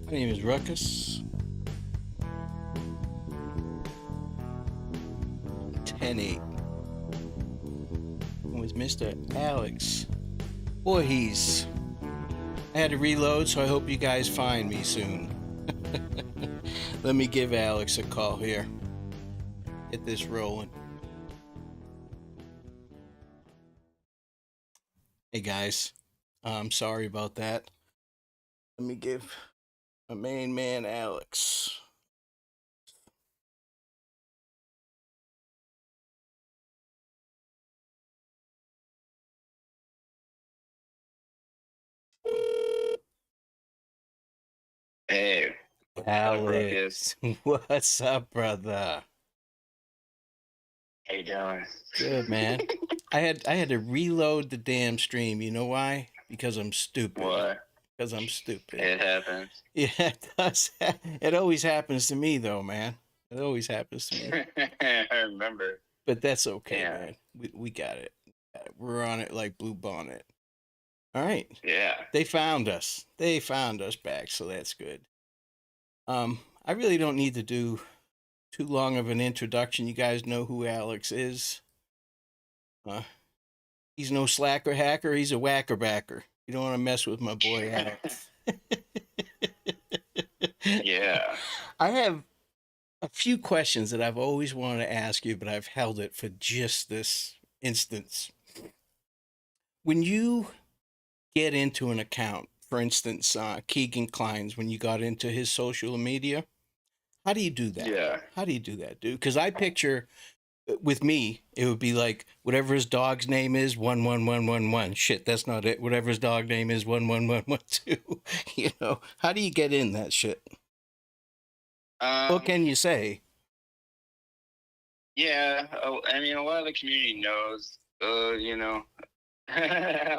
My name is Ruckus. 10-8. With Mr. Alex Voorhies. I had to reload, so I hope you guys find me soon. Let me give Alex a call here. Get this rolling. Hey guys, I'm sorry about that. Let me give my main man Alex. Hey, Alex, what's up, brother? how you doing? Good, man. I had to reload the damn stream. You know why? Because I'm stupid. What? Because I'm stupid. It happens. Yeah, it does. It always happens to me, though, man. It always happens to me. I remember. But that's okay, Yeah. man. We got it. We're on it like Blue Bonnet. All right. Yeah. They found us. They found us back, so that's good. I really don't need to do too long of an introduction. You guys know who Alex is. He's no slacker hacker. He's a whacker backer. You don't want to mess with my boy Alex. Yeah. I have a few questions that I've always wanted to ask you, but I've held it for just this instance. When you get into an account, for instance, Keegan Klein's, when you got into his social media, how do you do that? Yeah. How do you do that, dude? Because I picture with me, it would be like whatever his dog's name is, 11111. Shit, that's not it. Whatever his dog name is, 11112. You know, how do you get in that shit? What can you say? Yeah. I mean, a lot of the community knows, how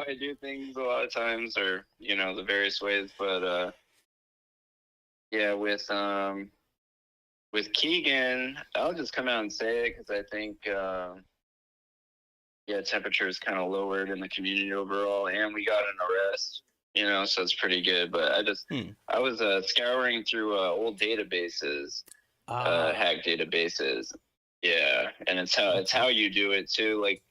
I do things a lot of times, or the various ways. But yeah, with Keegan, I'll just come out and say it because I think temperature is kind of lowered in the community overall, and we got an arrest. So it's pretty good. But I was scouring through old databases, hack databases. Yeah, and it's how you do it too. Like,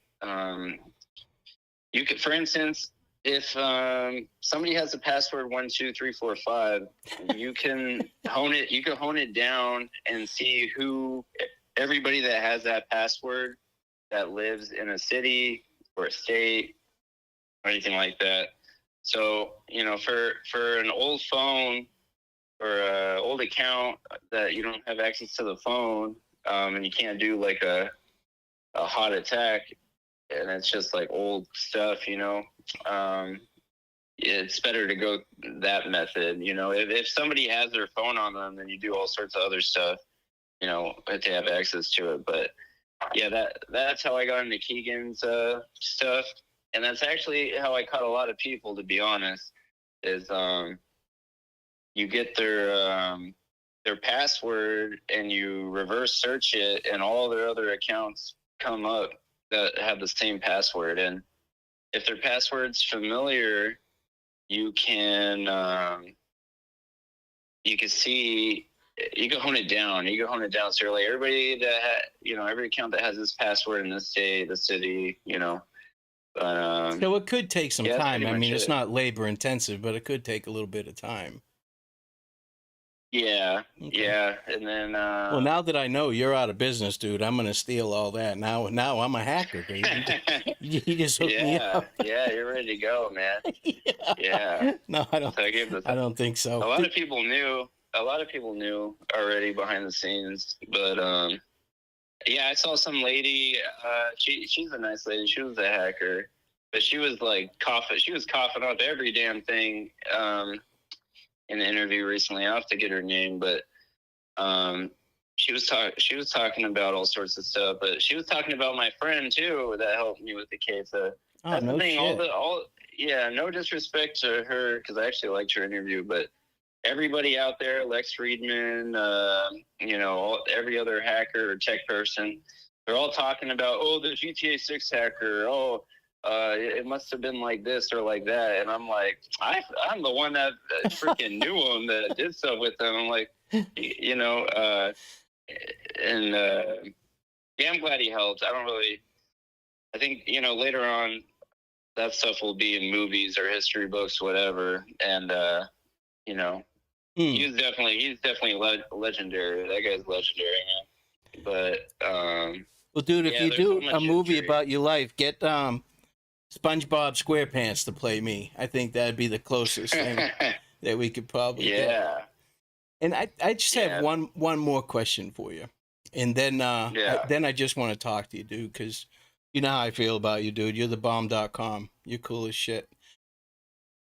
you could, for instance, if somebody has a password 12345, you can hone it. You can hone it down and see who everybody that has that password that lives in a city or a state or anything like that. So, for an old phone or an old account that you don't have access to the phone, and you can't do like a hot attack, and it's just like old stuff, it's better to go that method. If somebody has their phone on them, then you do all sorts of other stuff, if they have access to it. But yeah, that's how I got into Keegan's stuff. And that's actually how I caught a lot of people, to be honest, is you get their password and you reverse search it, and all their other accounts come up that have the same password. And if their password's familiar, you can see, you can hone it down. You can hone it down. So you're like, everybody that every account that has this password in this state, the city, So it could take some time. I mean, it's it. not labor intensive, but it could take a little bit of time. Yeah, okay. Yeah, and then well, now that I know you're out of business, dude, I'm gonna steal all that. Now I'm a hacker, dude. You just hooked me up. Yeah, you're ready to go, man. Yeah. No, I don't. I don't think so. A lot of people knew. A lot of people knew already behind the scenes, but yeah, I saw some lady. She's a nice lady. She was a hacker, but she was like coughing. She was coughing up every damn thing. In the interview recently, I have to get her name, but she was talking about all sorts of stuff. But she was talking about my friend too that helped me with the case. That's no the thing. Shit. No disrespect to her, because I actually liked her interview, but everybody out there, Lex Friedman, every other hacker or tech person, they're all talking about, the GTA 6 hacker. it must have been like this or like that. And I'm like, I'm the one that freaking knew him, that did stuff with him. I'm like, you know, and yeah, I'm glad he helped. I think, you know, later on that stuff will be in movies or history books, whatever. And, you know, he's definitely legendary. That guy's legendary, man. But, Well, dude, if yeah, you there's so do much a movie history. about your life, get SpongeBob SquarePants to play me. I think that'd be the closest thing that we could probably get. Yeah. And I just have Yeah. one more question for you, and then Yeah. I just want to talk to you, dude, because you know how I feel about you, dude. You're the bomb.com. You're cool as shit.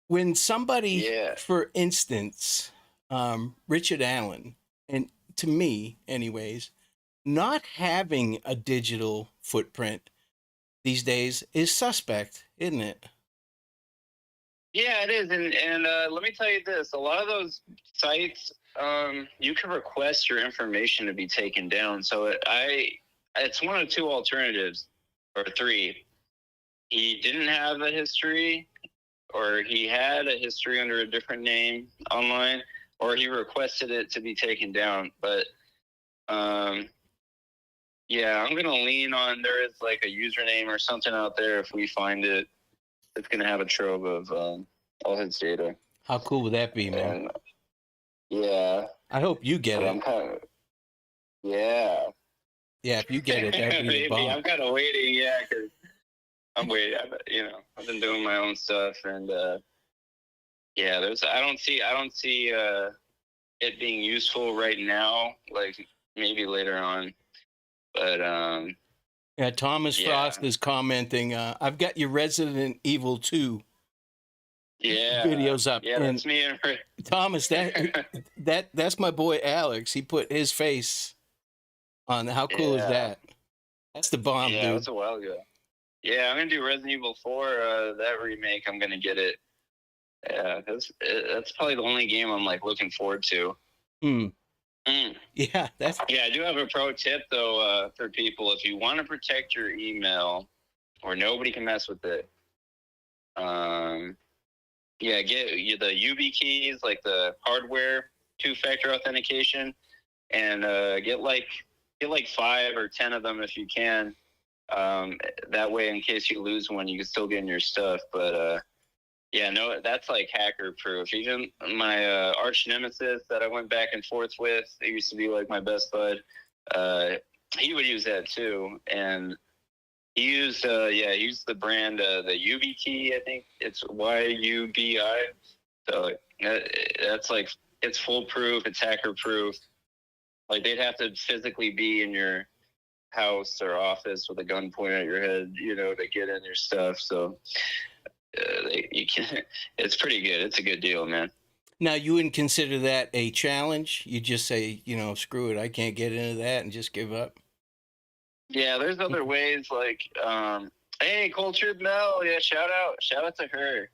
When somebody, Yeah. for instance, Richard Allen, and to me, anyways, not having a digital footprint these days is suspect, isn't it? Yeah, it is. And let me tell you this, a lot of those sites, you can request your information to be taken down. So it's one of two alternatives, or three. He didn't have a history, or he had a history under a different name online, or he requested it to be taken down. But yeah, I'm gonna lean on, there is like a username or something out there. If we find it, it's gonna have a trove of all his data. How cool would that be, man? And yeah, I hope you get but it. I'm kind of, yeah. Yeah, if you get it, that'd be the Maybe bomb. I'm kind of waiting, yeah, because I'm waiting. You know, I've been doing my own stuff, and yeah, I don't see it being useful right now. Like maybe later on, but Yeah, Thomas yeah, Frost is commenting. I've got your Resident Evil 2 yeah, videos up, yeah. and That's me. Thomas, that's my boy Alex. He put his face on. How cool is Yeah, that? That's the bomb, yeah. dude. That's a while ago. Yeah, I'm gonna do Resident Evil 4. That remake, I'm gonna get it. Yeah, that's probably the only game I'm like looking forward to. Hmm. Mm. Yeah, that's Yeah, I do have a pro tip though, for people. If you want to protect your email, or nobody can mess with it, yeah, get the UB keys, like the hardware two-factor authentication, and get like 5 or 10 of them if you can. That way, in case you lose one, you can still get in your stuff. But yeah, no, that's like hacker proof. Even my arch nemesis that I went back and forth with, it used to be like my best bud. He would use that too, and he used he used the brand the YubiKey. I think it's YUBI. So that's like, it's foolproof. It's hacker proof. Like they'd have to physically be in your house or office with a gun pointed at your head, you know, to get in your stuff. So you can. It's pretty good. It's a good deal, man. now you wouldn't consider that a challenge. You just say, screw it, I can't get into that, and just give up. Yeah, there's other ways like, hey, Cultured Mel, yeah, shout out to her,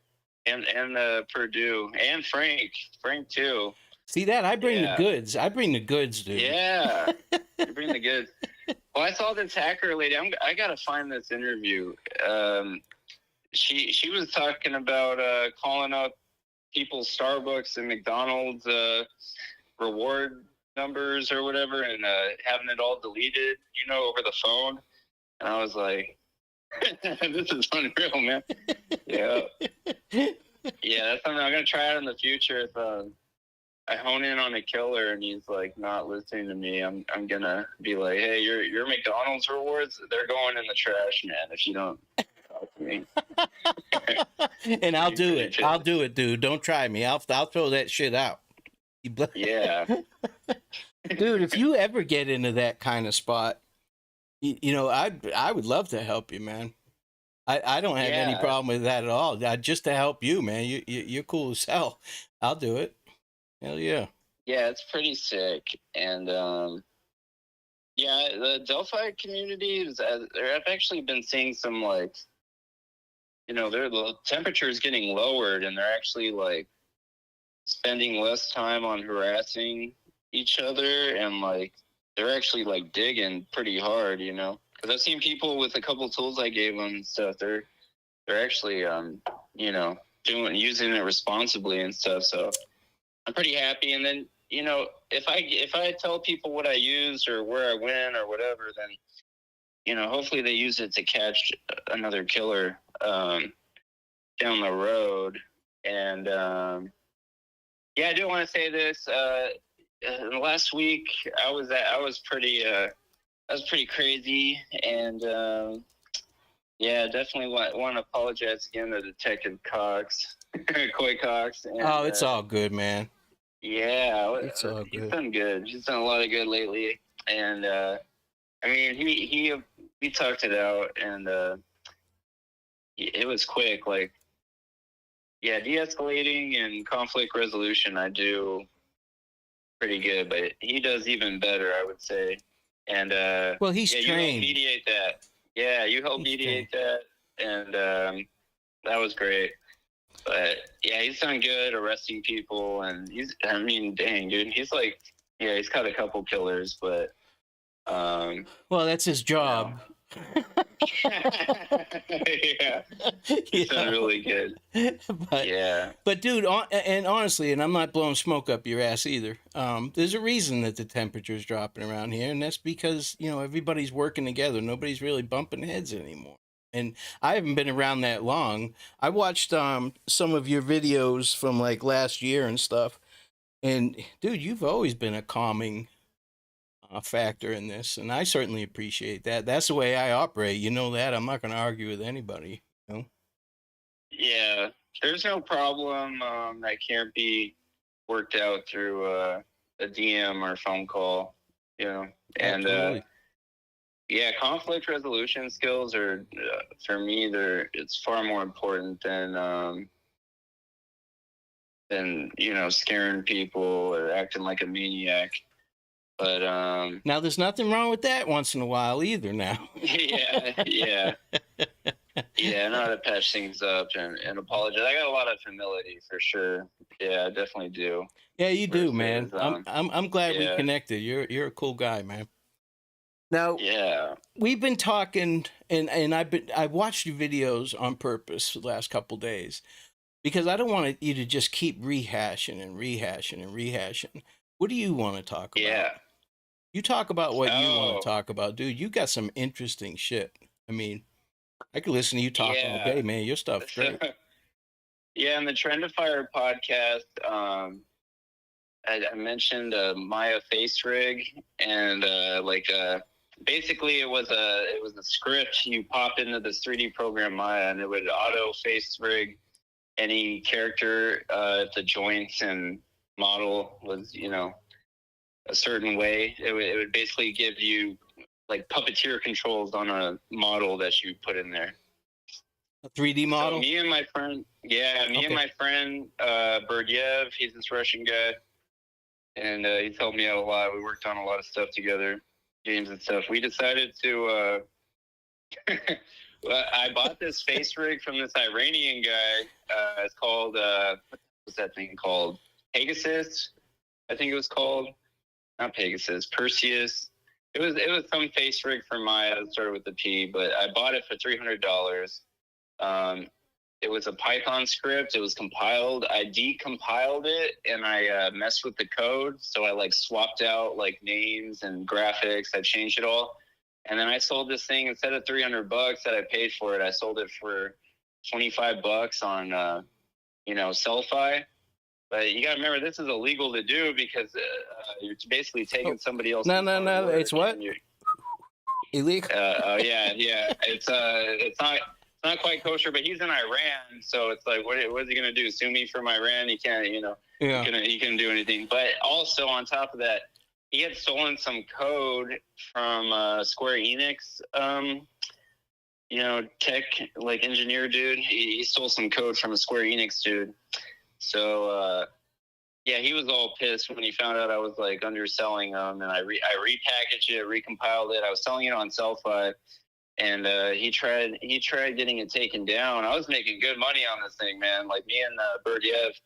and Purdue, and Frank too. See that? I bring the goods. I bring the goods, dude. Yeah, you bring the goods. Well, I saw this hacker lady. I gotta find this interview. She was talking about calling up people's Starbucks and McDonald's reward numbers or whatever, and having it all deleted, over the phone. And I was like, this is unreal, man. Yeah. Yeah, that's something I'm going to try out in the future. If I hone in on a killer and he's like not listening to me, I'm going to be like, hey, your McDonald's rewards, they're going in the trash, man, if you don't talk to me. And I'll do it. I'll do it, dude. Don't try me. I'll throw that shit out. Yeah. Dude, if you ever get into that kind of spot, I would love to help you, man. I don't have any problem with that at all. Just to help you, man. You're cool as hell. I'll do it. Hell yeah. Yeah, it's pretty sick. And yeah, the Delphi community I've actually been seeing some like, the temperature is getting lowered, and they're actually like spending less time on harassing each other, and like they're actually like digging pretty hard, because I've seen people with a couple tools I gave them and stuff. They're they're actually using it responsibly and stuff. So I'm pretty happy. And then if I tell people what I use or where I went or whatever, then hopefully they use it to catch another killer down the road. And I do want to say this. Last week I was pretty crazy, and definitely want to apologize again to Detective Cox, Coy Cox. And, it's all good, man. Yeah, it's all he's good. done good. He's done a lot of good lately, and I mean, he talked it out, and it was quick. Like, yeah, de-escalating and conflict resolution, I do pretty good, but he does even better, I would say. And well, he's trained. You helped mediate that. Yeah, you helped mediate that, and that was great. But yeah, he's done good arresting people, and dang, dude, he's like, yeah, he's caught a couple killers, but well, that's his job. Yeah, he's done really good. But dude, and honestly, and I'm not blowing smoke up your ass either. There's a reason that the temperature's dropping around here, and that's because everybody's working together. Nobody's really bumping heads anymore. And I haven't been around that long. I watched some of your videos from like last year and stuff. And dude, you've always been a calming factor in this, and I certainly appreciate that. That's the way I operate. You know that. I'm not going to argue with anybody. Yeah, there's no problem that can't be worked out through a DM or phone call. And conflict resolution skills are for me. It's far more important than scaring people or acting like a maniac. But now there's nothing wrong with that once in a while either. Now. yeah. I know how to patch things up and apologize. I got a lot of humility for sure. Yeah, I definitely do. Yeah, you do, man. I'm glad we connected. You're a cool guy, man. Now, we've been talking, and I've watched your videos on purpose the last couple days because I don't want you to just keep rehashing and rehashing and rehashing. What do you want to talk about? Yeah. You talk about what you want to talk about, dude. You got some interesting shit. I mean, I could listen to you talk all day, man. Your stuff's great. Yeah, in the Trend to Fire podcast, I mentioned Maya face rig, and basically it was a script. You pop into this 3D program Maya, and it would auto face rig any character if the joints and model was a certain way. It would basically give you like puppeteer controls on a model that you put in there. A 3D model? So me and my friend, Berdyev, he's this Russian guy, and he's helped me out a lot. We worked on a lot of stuff together, games and stuff. We decided to, I bought this face rig from this Iranian guy. It's called, what's that thing called? Pegasus, I think it was called. Not Pegasus, Perseus. It was some face rig for Maya that started with the P, but I bought it for $300. It was a Python script. It was compiled. I decompiled it and I messed with the code. So I swapped out names and graphics. I changed it all, and then I sold this thing instead of $300 that I paid for it. I sold it for $25 on Delphi. But you gotta remember, this is illegal to do because you're basically taking somebody else's. No. It's what? Illegal? Yeah. It's not quite kosher, but he's in Iran, so it's like, what is he gonna do? Sue me from Iran? He can't, he couldn't do anything. But also on top of that, he had stolen some code from Square Enix. Tech engineer dude. He stole some code from a Square Enix dude. So, he was all pissed when he found out I was underselling them, and I repackaged it, recompiled it. I was selling it on Delphi, and he tried getting it taken down. I was making good money on this thing, man. Me and Berdyev.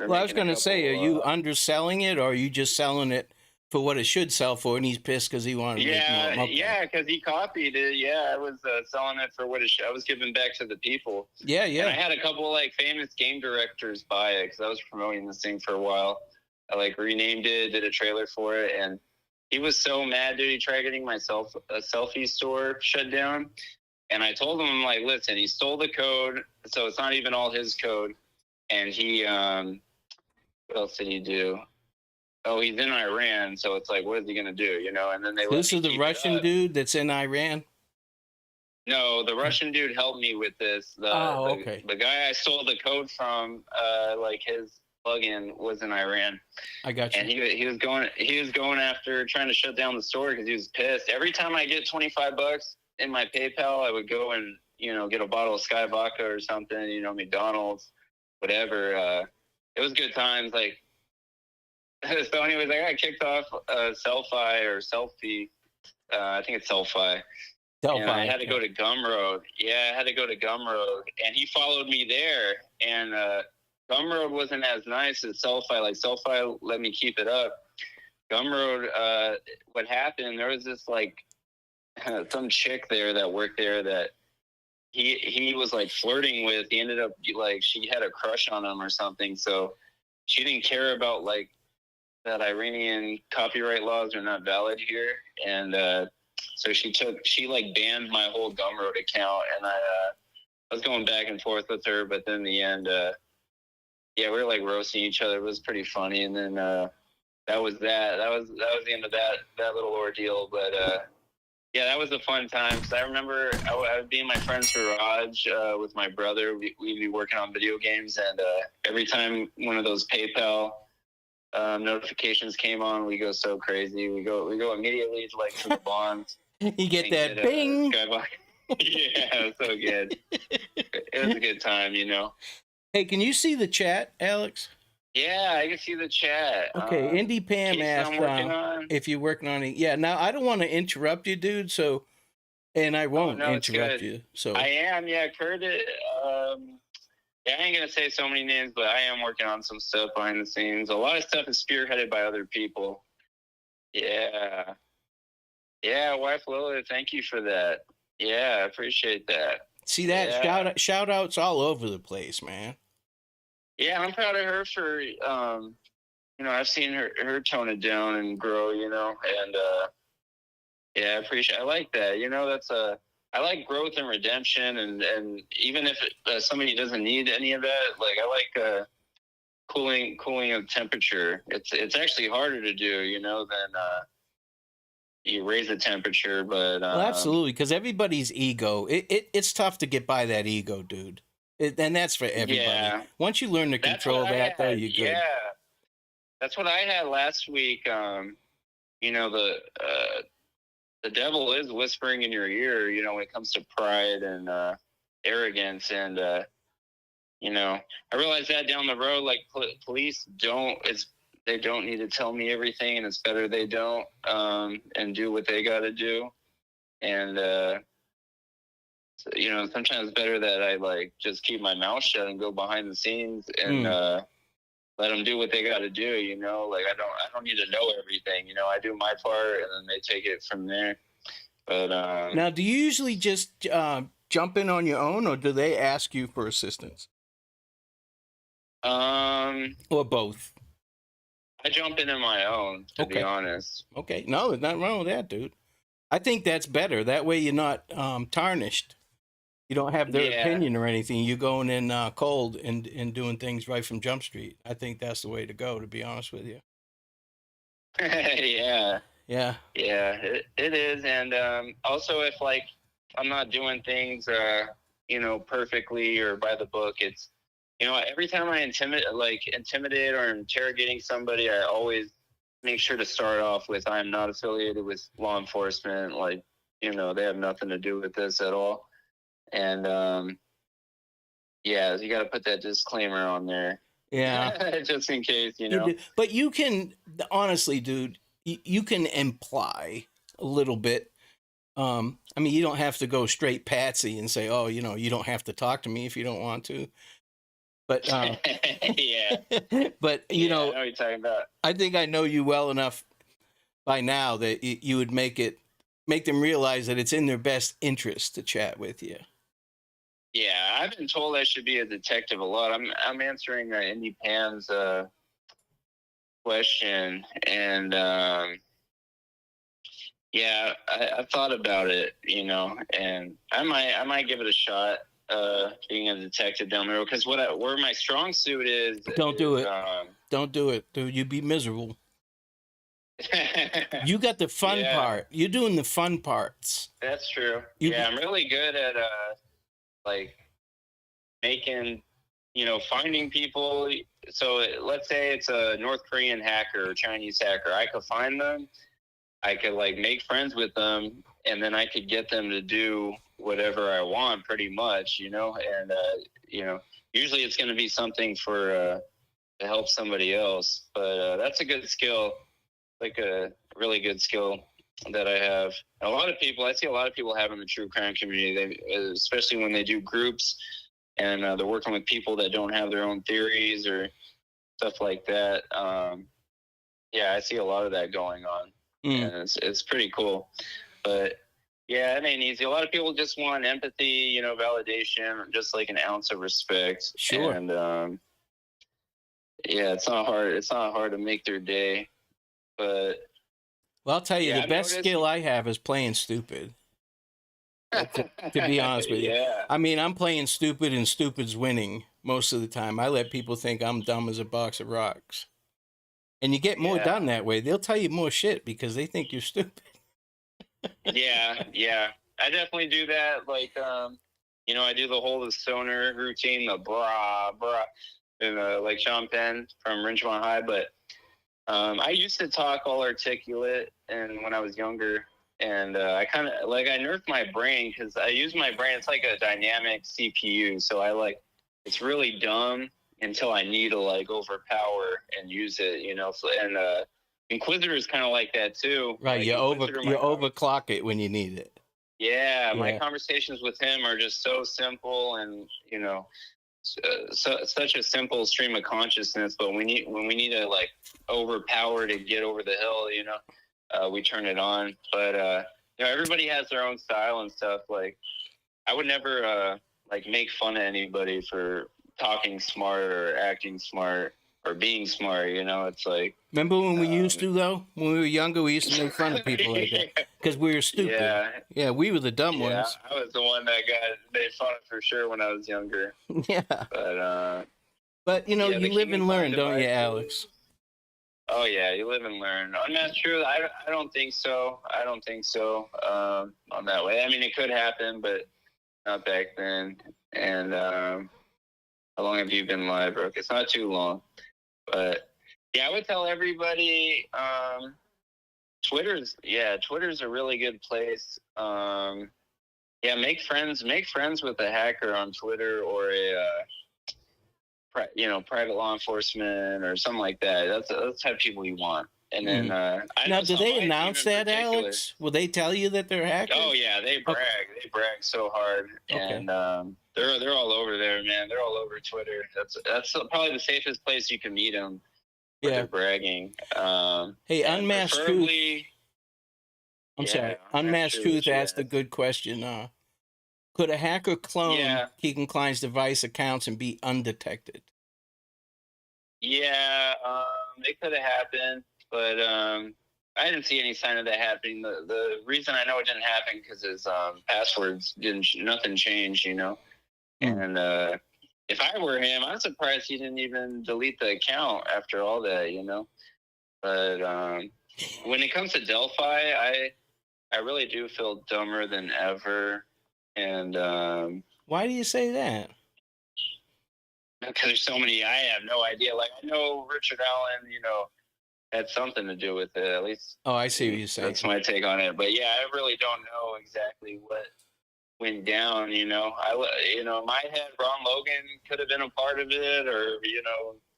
Well, I was going to say, are you underselling it, or are you just selling it for what it should sell for, and he's pissed because he wanted to make more. Okay. Yeah, because he copied it. Yeah, I was selling it for what it should. I was giving back to the people. Yeah, yeah. And I had a couple like famous game directors buy it because I was promoting this thing for a while. I like renamed it, did a trailer for it, and he was so mad, dude. He tried getting my selfie store shut down, and I told him, I'm like, listen, he stole the code, so it's not even all his code. And he, what else did he do? Oh, he's in Iran, so it's like, what is he gonna do? You know? And then they. This is the Russian dude that's in Iran. No, the Russian dude helped me with this. Okay. The guy I stole the code from, like his plugin was in Iran. I got you. And he was going after trying to shut down the store because he was pissed. Every time I get $25 in my PayPal, I would go and get a bottle of Sky Vodka or something. McDonald's, whatever. It was good times. Like so. Anyways, I got kicked off Selfie. I think it's Delphi. And I had to go to Gumroad. Yeah, I had to go to Gumroad, and he followed me there. And Gumroad wasn't as nice as Selfie. Like Selfie let me keep it up. Gumroad, what happened? There was this like some chick there that worked there that he was like flirting with. He ended up like she had a crush on him or something. So she didn't care about like that Iranian copyright laws are not valid here, and so she like banned my whole Gumroad account, and I was going back and forth with her, but then in the end, yeah, we were like roasting each other. It was pretty funny, and then that was the end of that little ordeal. But yeah, that was a fun time because I remember I would be in my friend's garage with my brother. We'd be working on video games, and every time one of those PayPal notifications came on, we go so crazy. We go immediately to the bonds. You get that bing. Yeah, it was so good. It was a good time, Hey, can you see the chat, Alex? Yeah, I can see the chat. Okay, Indy Pam asked if you're working on it. Yeah, now I don't want to interrupt you, dude. So, and I won't interrupt you. So I am. Yeah, Curtis. Yeah, I ain't gonna say so many names, but I am working on some stuff behind the scenes. A lot of stuff is spearheaded by other people. Yeah. Yeah, wife Lola, thank you for that. Yeah, I appreciate that. See that? Yeah. Shout outs all over the place, man. Yeah, I'm proud of her for I've seen her tone it down and grow, and yeah, I like that. That's I like growth and redemption, and even if somebody doesn't need any of that, like I like cooling of temperature. It's actually harder to do, than you raise the temperature, but well, absolutely, because everybody's ego, it's tough to get by that ego, dude. And that's for everybody. Yeah. Once you learn to control that, though, you're good. Yeah, that's what I had last week. The devil is whispering in your ear, when it comes to pride and arrogance. And, I realized that down the road, like police they don't need to tell me everything, and it's better they don't, and do what they got to do. And, sometimes it's better that I like just keep my mouth shut and go behind the scenes and let them do what they got to do. Like I don't need to know everything. I do my part, and then they take it from there. But now, do you usually just jump in on your own, or do they ask you for assistance? Or both. I jump in on my own, to be honest. Okay, no, there's nothing wrong with that, dude. I think that's better. That way, you're not tarnished. You don't have their opinion or anything. You're going in cold and doing things right from Jump Street. I think that's the way to go, to be honest with you. Yeah. Yeah. Yeah, it is. And also, if like I'm not doing things, perfectly or by the book, it's, every time I intimidate or interrogating somebody, I always make sure to start off with, I'm not affiliated with law enforcement. Like, they have nothing to do with this at all. And, yeah, you got to put that disclaimer on there. Yeah. Just in case, But you can, honestly, dude, you can imply a little bit. I mean, you don't have to go straight patsy and say, oh, you don't have to talk to me if you don't want to. But, yeah. But, I know what you're talking about. I think I know you well enough by now that you would make them realize that it's in their best interest to chat with you. Yeah, I've been told I should be a detective a lot. I'm answering Indy Pam's question, and yeah, I thought about it, and I might give it a shot, being a detective down the road, because where my strong suit is. Don't do it. Don't do it, dude. You'd be miserable. You got the fun part. You're doing the fun parts. That's true. I'm really good at like making, finding people. So let's say it's a North Korean hacker or Chinese hacker. I could find them. I could like make friends with them, and then I could get them to do whatever I want, pretty much, And usually it's going to be something for to help somebody else. But that's a good skill, like a really good skill that I have. I see a lot of people have in the true crime community, especially when they do groups and they're working with people that don't have their own theories or stuff like that. I see a lot of that going on. And it's pretty cool. But yeah, it ain't easy. A lot of people just want empathy, validation, just like an ounce of respect. Sure. And it's not hard. It's not hard to make their day. But well, I'll tell you, the best skill I have is playing stupid. To be honest with you. Yeah. I mean, I'm playing stupid and stupid's winning most of the time. I let people think I'm dumb as a box of rocks. And you get more done that way. They'll tell you more shit because they think you're stupid. Yeah. I definitely do that. Like, I do the whole stoner routine, the brah, and like Sean Penn from Ridgemont High. But I used to talk all articulate, and when I was younger, and I kind of I nerfed my brain because I use my brain. It's like a dynamic CPU, so it's really dumb until I need to overpower and use it, So, and Inquisitor is kind of like that too. Right, like you overclock it when you need it. Yeah, my conversations with him are just so simple, and such a simple stream of consciousness. But when we need to overpower to get over the hill, we turn it on. But everybody has their own style and stuff. Like, I would never make fun of anybody for talking smart or acting smart or being smart. It's like, remember when we used to, though? When we were younger, we used to make fun of people like that because we were stupid. Yeah, we were the dumb ones. I was the one that got made fun of for sure when I was younger. Yeah. But you live and learn, don't you, Alex? Oh yeah, you live and learn. Unmasked Truth, I don't think so. On that way. I mean, it could happen, but not back then. And how long have you been live, Brooke? It's not too long. But yeah, I would tell everybody, Twitter's a really good place. Make friends with a hacker on Twitter or a private law enforcement or something like that. That's the type of people you want. And then now, do they announce that, Alex? Will they tell you that they're hackers? Oh yeah, they brag. Okay. They brag so hard, and they're all over there, man. They're all over Twitter. That's probably the safest place you can meet them. Yeah, they're bragging. Hey, Unmasked Truth. I'm sorry. Unmasked Truth asked a good question. Could a hacker clone Keegan Klein's device accounts and be undetected? Yeah, it could have happened. But I didn't see any sign of that happening. The reason I know it didn't happen because his passwords nothing changed, And if I were him, I'm surprised he didn't even delete the account after all that, But when it comes to Delphi, I really do feel dumber than ever. And why do you say that? Because there's so many. I have no idea. Like, I know Richard Allen, had something to do with it, at least. Oh, I see what you're saying. That's my take on it. But yeah, I really don't know exactly what went down. In my head, Ron Logan could have been a part of it, or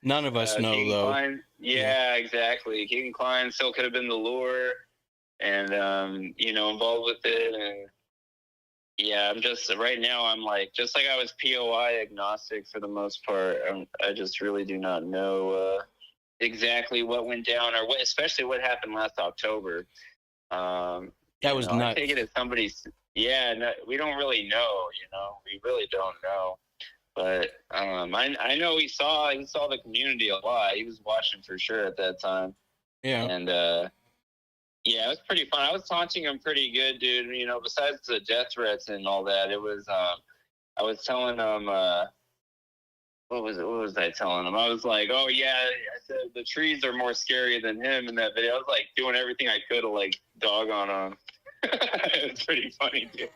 none of us know, Keegan though. Kline. Yeah, exactly. Keegan Kline still could have been the lure, and involved with it. And yeah, I'm just right now. I'm just like I was POI agnostic for the most part. I just really do not know exactly what went down, or what, especially what happened last October. That was nuts. I take it as somebody's. Yeah, no, we don't really know. We really don't know. But I know he saw the community a lot. He was watching for sure at that time. Yeah. And yeah, it was pretty fun. I was taunting him pretty good, dude. Besides the death threats and all that, it was I was telling him what was I telling him? I was like, oh yeah, I said the trees are more scary than him in that video. I was like doing everything I could to like dog on him. It's pretty funny, dude.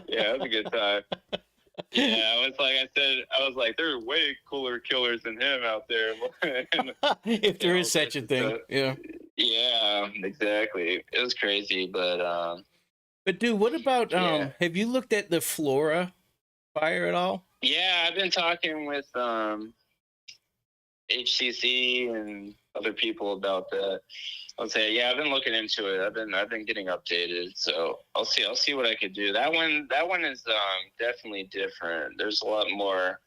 Yeah, it was a good time. Yeah, I was like, there are way cooler killers than him out there. If there is such a thing, yeah. Yeah, exactly. It was crazy, but dude, what about have you looked at the Flora fire at all? Yeah, I've been talking with HCC and other people about that. I'll say, yeah, I've been looking into it. I've been getting updated, so I'll see what I could do. That one is definitely different. There's a lot more.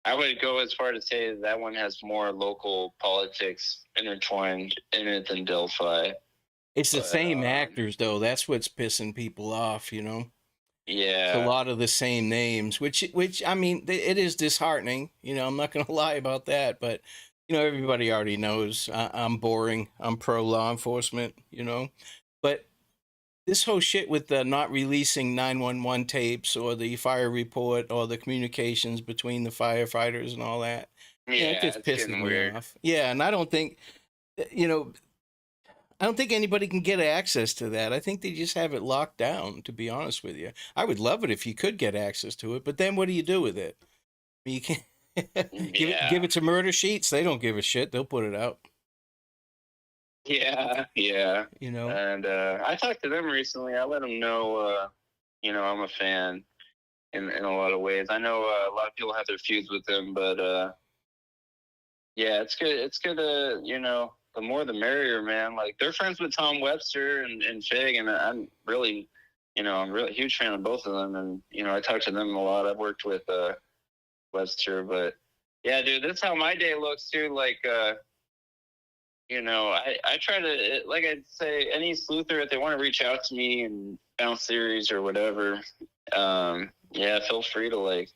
I would go as far to say that one has more local politics intertwined in it than Delphi. It's the same actors, though. That's what's pissing people off, Yeah, it's a lot of the same names, which I mean, it is disheartening. I'm not gonna lie about that, but everybody already knows I'm boring. I'm pro law enforcement, but this whole shit with the not releasing 911 tapes or the fire report or the communications between the firefighters and all that, it just pisses me off. Yeah, and I don't think, I don't think anybody can get access to that. I think they just have it locked down, to be honest with you. I would love it if you could get access to it, but then what do you do with it? You can't give it to Murder Sheets. They don't give a shit. They'll put it out. Yeah. And I talked to them recently. I let them know, I'm a fan in a lot of ways. I know a lot of people have their feuds with them, but yeah, it's good. It's good to, the more the merrier, man. Like, they're friends with Tom Webster and Fig, and I'm really, I'm really huge fan of both of them. And, I talk to them a lot. I've worked with Webster, but yeah, dude, that's how my day looks too. Like, I try to, like I'd say, any sleuther, if they want to reach out to me and bounce theories or whatever, yeah, feel free to like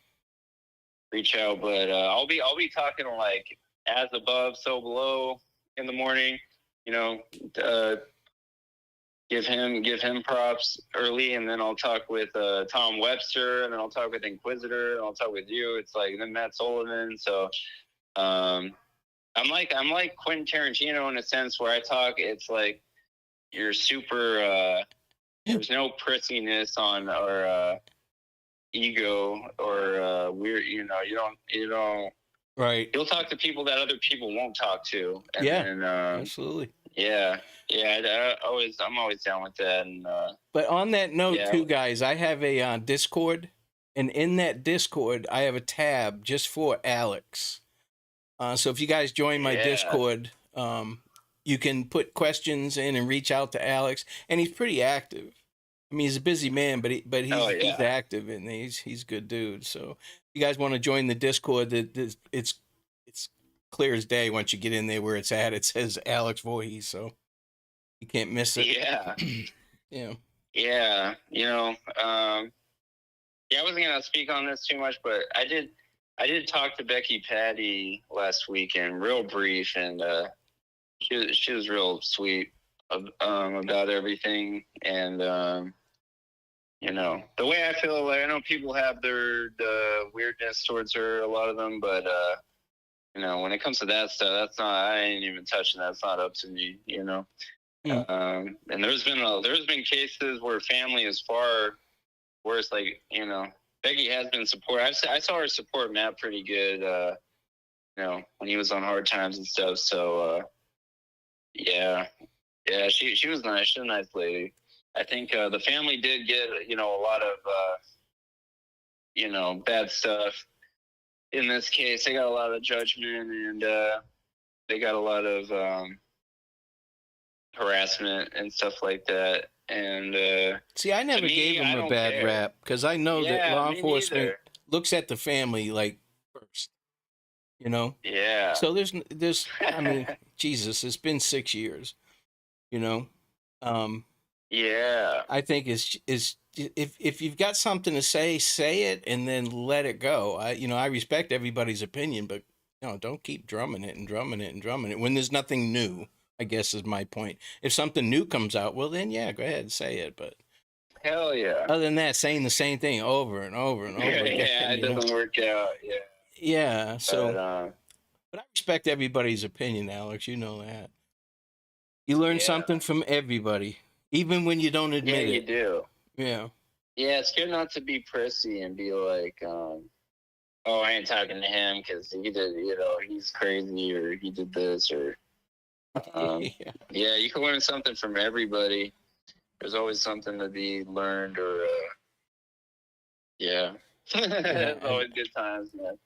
reach out. But I'll be talking like as above, so below in the morning. Give him props early, and then I'll talk with Tom Webster, and then I'll talk with Inquisitor, and I'll talk with you. It's like then Matt Sullivan. So I'm like Quentin Tarantino in a sense where I talk. It's like you're super. There's no prissiness on or ego or weird. You don't. Right. You'll talk to people that other people won't talk to. And yeah. Then, absolutely. Yeah. I'm always down with that. And but on that note, too, guys, I have a Discord, and in that Discord, I have a tab just for Alex. So if you guys join my Discord, you can put questions in and reach out to Alex, and he's pretty active. I mean, he's a busy man, but he's active, and he's a good dude. So if you guys want to join the Discord, it's clear as day once you get in there where it's at. It says Alex Voorhies, so you can't miss it. Yeah. Yeah. Yeah. I wasn't gonna speak on this too much, but I did talk to Becky Patty last weekend, real brief, and she was real sweet about everything. And the way I feel, like I know people have their weirdness towards her, a lot of them, but when it comes to that stuff, that's not. I ain't even touching that. It's not up to me, And there's been cases where family is far worse. Like Becky has been support. I saw her support Matt pretty good. When he was on hard times and stuff. So yeah, she was nice. She's a nice lady. I think the family did get a lot of bad stuff. In this case, they got a lot of judgment, and they got a lot of harassment and stuff like that. And see, I never gave them a bad rap because I know that law enforcement looks at the family like first. you know? Yeah. So I mean, Jesus, it's been 6 years, you know? Um, Yeah. I think is if you've got something to say it and then let it go. I respect everybody's opinion, but don't keep drumming it and drumming it and drumming it when there's nothing new. I guess is my point. If something new comes out, well then yeah, go ahead and say it. But Hell yeah. other than that, saying the same thing over and over and over again, Yeah, it doesn't work out. Yeah. Yeah. But But I respect everybody's opinion, Alex. You know that. You learn yeah. something from everybody, even when you don't Yeah, admit you it. do. Yeah. Yeah, it's good not to be prissy and be like, oh, I ain't talking to him because he did, he's crazy or he did this or, Yeah. yeah, you can learn something from everybody. There's always something to be learned or, yeah. It's Yeah. always good times, man.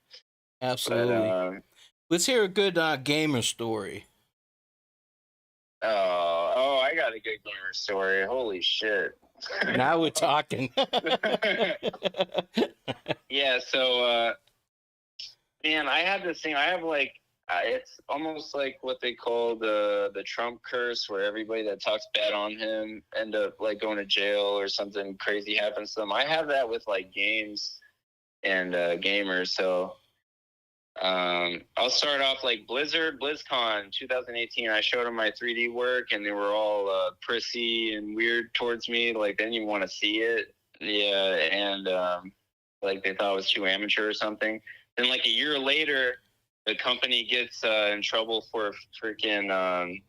But, Absolutely. Let's hear a good gamer story. I got a good gamer story. Holy shit. Now we're talking. Yeah, so, man, I have this thing. I have like, it's almost like what they call the Trump curse, where everybody that talks bad on him end up like going to jail or something crazy happens to them. I have that with like games and gamers. So I'll start off like BlizzCon 2018. I showed them my 3D work, and they were all prissy and weird towards me. Like they didn't even want to see it. Yeah, and like they thought it was too amateur or something. Then like a year later, the company gets in trouble for freaking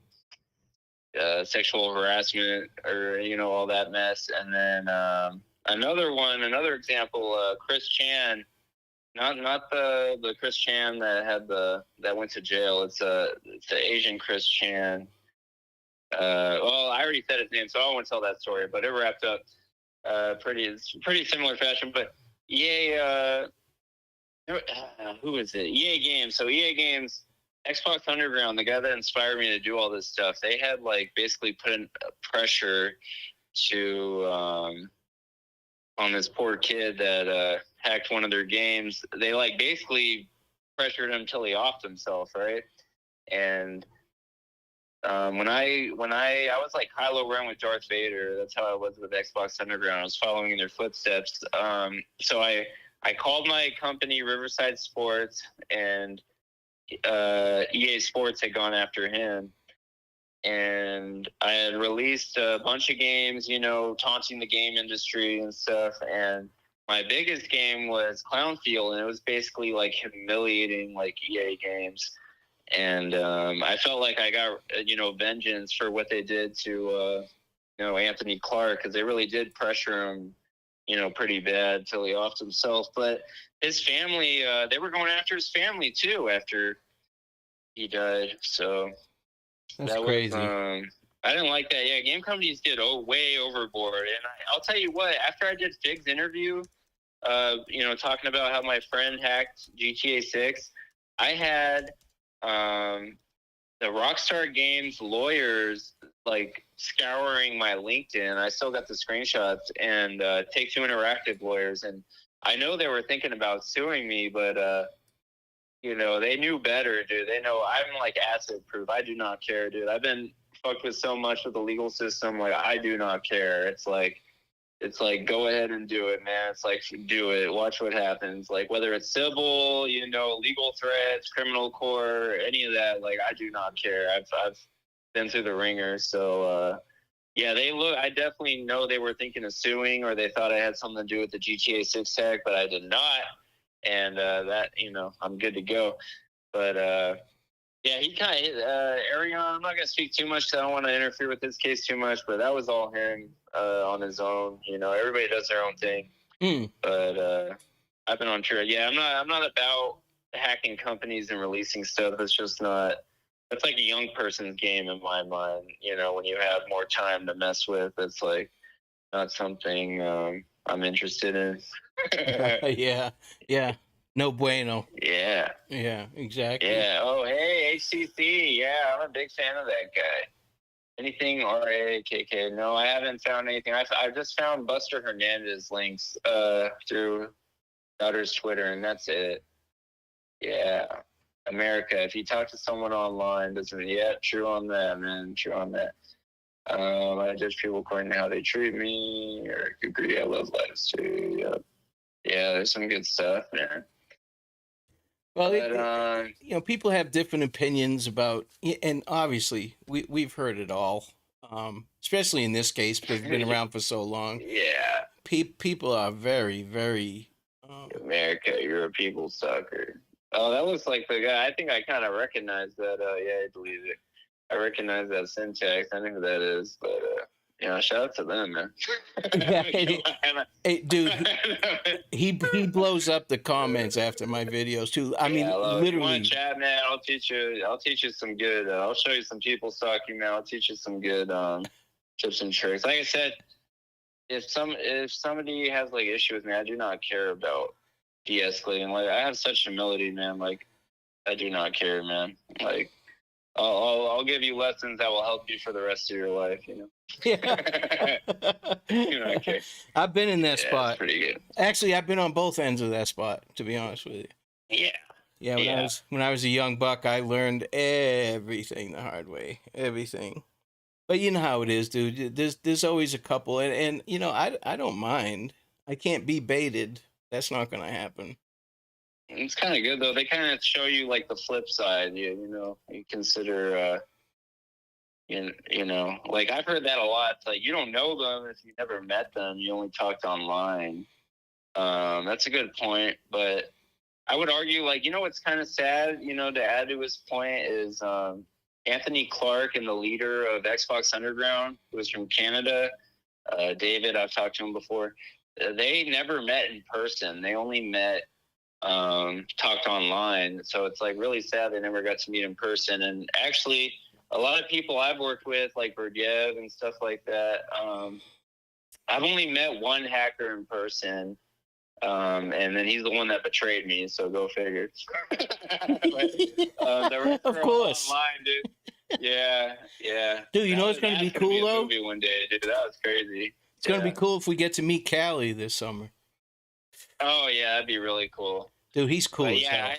sexual harassment or all that mess. And then another example, Chris Chan. Not the Chris Chan that went to jail. It's the Asian Chris Chan. Well, I already said his name, so I won't tell that story. But it wrapped up pretty similar fashion. But EA, who is it? EA Games. So EA Games, Xbox Underground, the guy that inspired me to do all this stuff. They had like basically put in pressure to on this poor kid that hacked one of their games. They like basically pressured him till he offed himself, right? And when I was like Kylo Ren with Darth Vader, that's how I was with Xbox Underground. I was following in their footsteps. So I called my company Riverside Sports, and EA Sports had gone after him. And I had released a bunch of games, taunting the game industry and stuff. And my biggest game was Clownfield, and it was basically like humiliating like EA games. And I felt like I got vengeance for what they did to Anthony Clark, because they really did pressure him pretty bad till he offed himself. But his family, they were going after his family too after he died. So That's that crazy. was I didn't like that. Yeah, game companies get way overboard. And I'll tell you what, after I did Fig's interview, talking about how my friend hacked GTA 6, I had the Rockstar Games lawyers like scouring my LinkedIn. I still got the screenshots, and Take-Two Interactive lawyers. And I know they were thinking about suing me, but they knew better, dude. They know I'm like asset proof. I do not care, dude. I've been fucked with so much with the legal system. Like, I do not care. It's like, go ahead and do it, man. It's like, do it. Watch what happens. Like, whether it's civil, legal threats, criminal court, any of that, like, I do not care. I've been through the ringer. So, yeah, I definitely know they were thinking of suing, or they thought I had something to do with the GTA 6 hack, but I did not. And that, I'm good to go. But yeah, he kind of Arion. I'm not gonna speak too much because I don't want to interfere with his case too much. But that was all him on his own. Everybody does their own thing. But I've been on tour. Yeah, I'm not about hacking companies and releasing stuff. That's just not. That's like a young person's game in my mind. When you have more time to mess with, it's like not something I'm interested in. Yeah. No bueno. Yeah. Yeah, exactly. Yeah. Oh, hey, HCC. Yeah, I'm a big fan of that guy. Anything RAKK? No, I haven't found anything. I've just found Buster Hernandez links through Daughter's Twitter, and that's it. Yeah. America. If you talk to someone online, doesn't mean, yeah, true on that, man, true on that. I judge people according to how they treat me, or agree I love lives too. Yeah, there's some good stuff, man. Well, But, people have different opinions about, and obviously we've heard it all, especially in this case because it's been around for so long. yeah, People are very, very. America, you're a people sucker. Oh, that looks like the guy. I think I kind of recognize that. Yeah, I believe it. I recognize that syntax. I know who that is, but shout out to them, man. Yeah, hey, dude, he blows up the comments after my videos too. I mean, literally. If you want to chat, man, I'll teach you some good. I'll show you some people stalking, man. I'll teach you some good tips and tricks. Like I said, if somebody has like issue with me, I do not care about de-escalating. Like I have such humility, man. Like I do not care, man. Like I'll give you lessons that will help you for the rest of your life. Yeah. Okay. I've been in that spot. That's pretty good. Actually, I've been on both ends of that spot, to be honest with you. Yeah. Yeah. When I was a young buck, I learned everything the hard way. Everything. But you know how it is, dude. There's always a couple, and I don't mind. I can't be baited. That's not gonna happen. It's kind of good though. They kind of show you like the flip side. You consider. Like I've heard that a lot. It's like you don't know them if you never met them. You only talked online. That's a good point, but I would argue, like, what's kind of sad, to add to his point is Anthony Clark and the leader of Xbox Underground, who was from Canada, David, I've talked to him before. They never met in person. They only met, talked online. So it's like really sad they never got to meet in person. And actually, a lot of people I've worked with, like Berdyev and stuff like that, I've only met one hacker in person. And then he's the one that betrayed me, so go figure. Of course. Online, dude. Yeah. Dude, it's going to be cool, though? Movie one day, dude. That was crazy. It's going to be cool if we get to meet Callie this summer. Oh, yeah, that'd be really cool. Dude, he's cool as hell.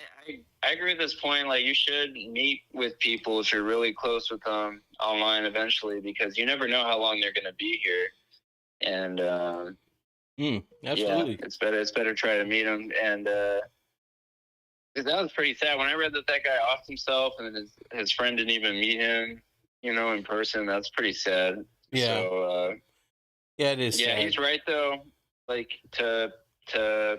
I agree with this point. Like, you should meet with people if you're really close with them online eventually, because you never know how long they're going to be here. And, absolutely. Yeah, it's better try to meet him. And because that was pretty sad when I read that guy offed himself and his friend didn't even meet him, in person. That's pretty sad. Yeah. So, yeah, it is. Yeah, sad. he's right though. Like to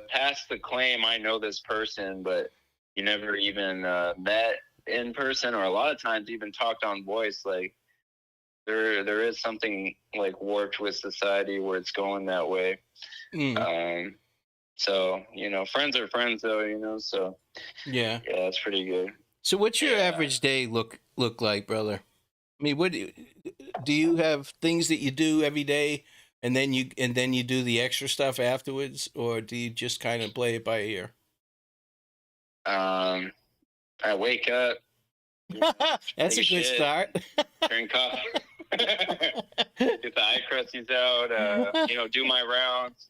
pass the claim, I know this person, but you never even met in person, or a lot of times even talked on voice. Like there is something like warped with society where it's going that way. So friends are friends though, so yeah, that's pretty good. So what's your average day look like, brother? I mean, what do you have things that you do every day and then you do the extra stuff afterwards, or do you just kind of play it by ear? I wake up. That's a good start. Drink coffee. Get the eye crusties out, do my rounds.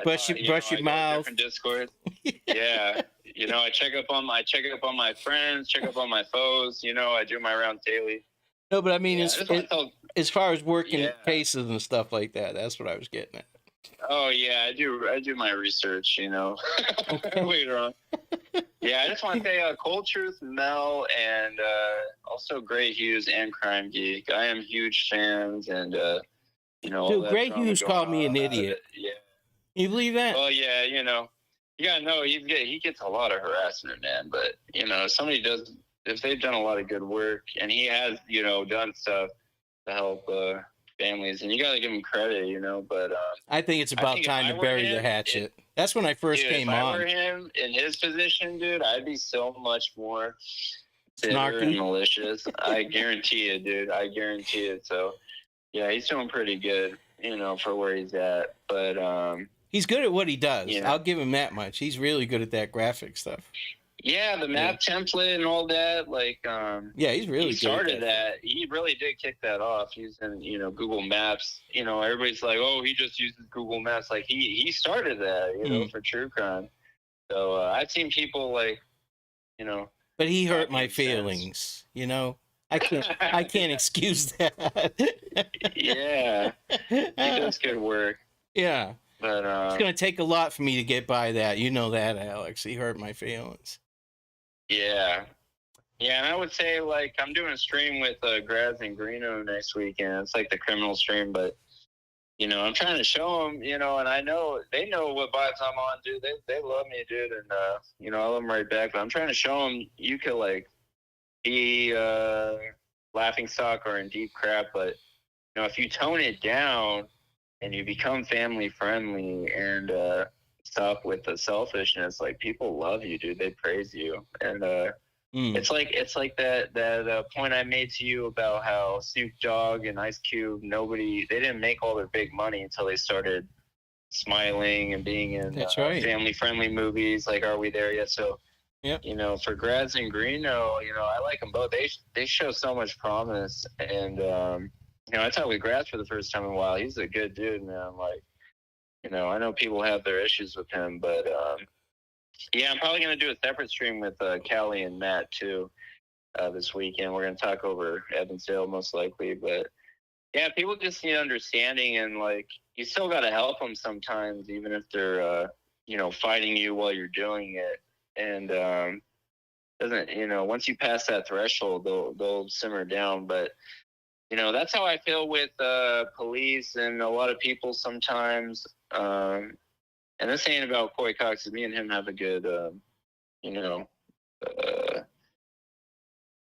Brush your mouth. Different Discord. Yeah. I check up on my friends, check up on my foes, I do my rounds daily. No, but I mean, as far as working cases and stuff like that, that's what I was getting at. Oh yeah, I do my research, Okay. Later on. Yeah, I just want to say Cold Truth, Mel, and also Gray Hughes and Crime Geek. I am huge fans, and dude, Gray Hughes called me an idiot. Yeah. You believe that? Well, yeah, you gotta know he gets a lot of harassment, man. But if they've done a lot of good work, and he has done stuff to help families, and you gotta give him credit, But I think it's about time to bury the hatchet. That's when I first came on. If I were him in his position, dude, I'd be so much more bitter and malicious. I guarantee it, dude. I guarantee it. So, yeah, he's doing pretty good, for where he's at. But he's good at what he does. I'll give him that much. He's really good at that graphic stuff. Yeah, the map template and all that, like yeah, he's really he started that. He really did kick that off using, Google Maps. Everybody's like, oh, he just uses Google Maps. Like he started that, for true crime. So I've seen people like, But he hurt my Talking sense. feelings, you know. I can't excuse that. Yeah, he does good work. Yeah. But It's gonna take a lot for me to get by that. You know that, Alex. He hurt my feelings. yeah. Yeah, and I would say, like, I'm doing a stream with Graz and Greeno next weekend. It's like the criminal stream, but, you know, I'm trying to show them, you know, and I know they know what vibes I'm on, dude. They love me, dude, and, you know, I love them right back. But I'm trying to show them you could, like, be laughing stock or in deep crap, but, you know, if you tone it down and you become family friendly and stop with the selfishness, like, people love you, dude. They praise you. And, it's like that point I made to you about how Snoop Dogg and Ice Cube, they didn't make all their big money until they started smiling and being in That's right. family friendly movies like Are We There Yet? So, Yep. you know, for Graz and Greeno, you know, I like them both. They show so much promise. And, you know, I talked with Graz for the first time in a while. He's a good dude, man. Like, you know, I know people have their issues with him, but yeah, I'm probably going to do a separate stream with Callie and Matt, too, this weekend. We're going to talk over Evansdale, most likely. But, yeah, people just need understanding, and, like, you still got to help them sometimes, even if they're, you know, fighting you while you're doing it. And, doesn't, you know, once you pass that threshold, they'll simmer down. But, you know, that's how I feel with police and a lot of people sometimes. And this ain't about Coy Cox. Me and him have a good, you know,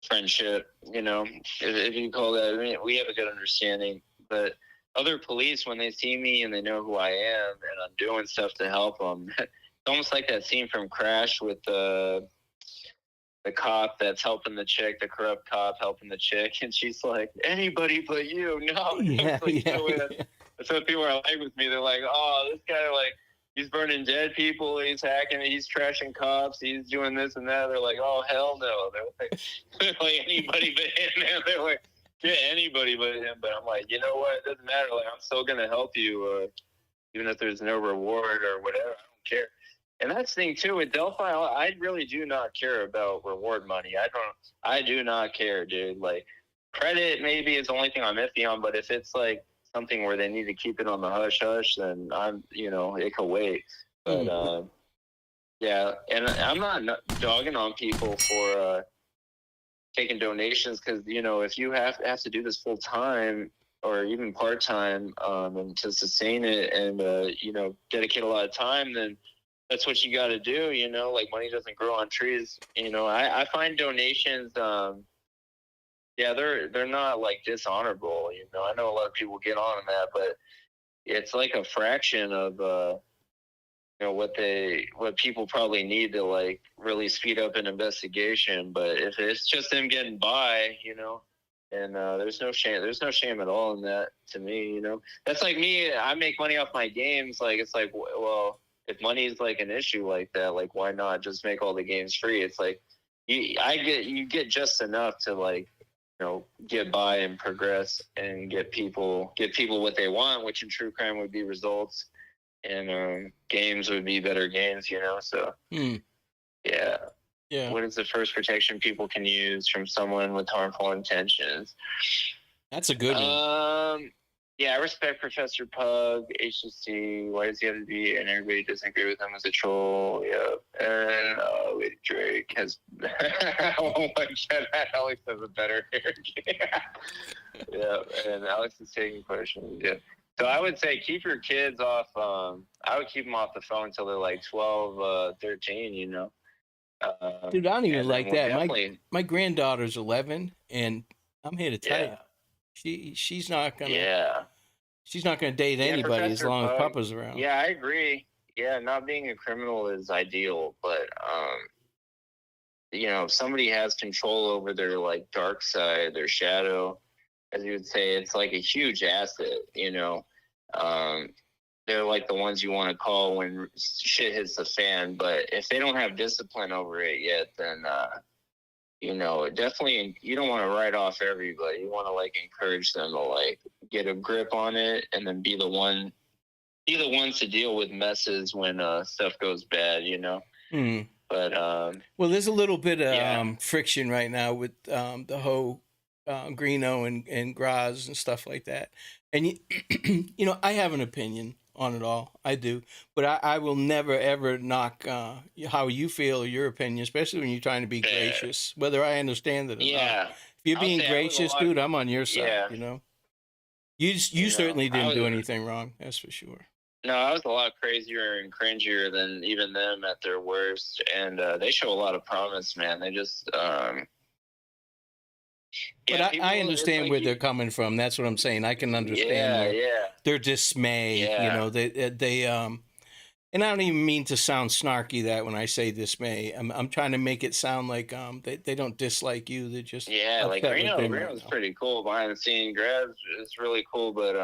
friendship, you know, if you call that. I mean, we have a good understanding. But other police, when they see me and they know who I am and I'm doing stuff to help them, it's almost like that scene from Crash with the cop that's helping the chick, the corrupt cop helping the chick, and she's like, anybody but you. No. Yeah, like, yeah, yeah. That's what people are like with me. They're like, oh, this guy, like, he's burning dead people, he's hacking, he's trashing cops, he's doing this and that. They're like, oh, hell no. They're like anybody but him, man. They're like, yeah, anybody but him. But I'm like, you know what? It doesn't matter. Like, I'm still going to help you, even if there's no reward or whatever. I don't care. And that's the thing too with Delphi. I really do not care about reward money. I do not care, dude. Like, credit maybe is the only thing I'm iffy on. But if it's like something where they need to keep it on the hush hush, then you know, it could wait. But yeah, and I'm not dogging on people for taking donations, because, you know, if you have to do this full time or even part time, and to sustain it and you know, dedicate a lot of time, then that's what you got to do, you know. Like, money doesn't grow on trees, you know. I find donations, yeah, they're not like dishonorable, you know. I know a lot of people get on that, but it's like a fraction of you know, what people probably need to, like, really speed up an investigation. But if it's just them getting by, you know, and there's no shame at all in that, to me, you know. That's like me. I make money off my games. Like, it's like, well, if money is like an issue like that, like, why not just make all the games free? It's like you get just enough to, like, you know, get by and progress and get people what they want, which in true crime would be results, and games would be better games, you know. So yeah. What is the first protection people can use from someone with harmful intentions? That's a good one. Yeah, I respect Professor Pug, HCC. Why does he have to be? And everybody doesn't agree with him as a troll. Yeah. And Lady Drake has. Oh my God, Alex has a better hair. Yeah, and Alex is taking questions. Yeah. So I would say keep your kids off. I would keep them off the phone until they're like 12, 13, you know. Dude, I don't even like that. Definitely... My granddaughter's 11, and I'm here to tell you, she's not gonna date anybody as long as Papa's around. Yeah, I agree. Yeah, not being a criminal is ideal, but you know, if somebody has control over their, like, dark side, their shadow, as you would say, it's like a huge asset, you know. They're like the ones you want to call when shit hits the fan. But if they don't have discipline over it yet, then you know, definitely you don't want to write off everybody. You want to, like, encourage them to, like, get a grip on it, and then be the ones to deal with messes when stuff goes bad, you know. But Well, there's a little bit of yeah, friction right now with the whole Greeno and Graz and stuff like that. And you know, I have an opinion on it all. I do, but I will never ever knock how you feel or your opinion, especially when you're trying to be yeah, gracious, whether I understand it or not. yeah. If you're I'll being say I was a gracious, lot. dude, I'm on your side. Yeah, You know, you you know, certainly I didn't do was. anything wrong. That's for sure. No, I was a lot crazier and cringier than even them at their worst, and they show a lot of promise, man. They just, But yeah, I people. It's understand like, where they're coming from. That's what I'm saying. I can understand yeah, yeah, their dismay. You yeah. know, they and I don't even mean to sound snarky that when I say dismay. I'm trying to make it sound like they don't dislike you. They're just Yeah, like upset with them Reno right was now. pretty cool behind the scene. Grabs is really cool, but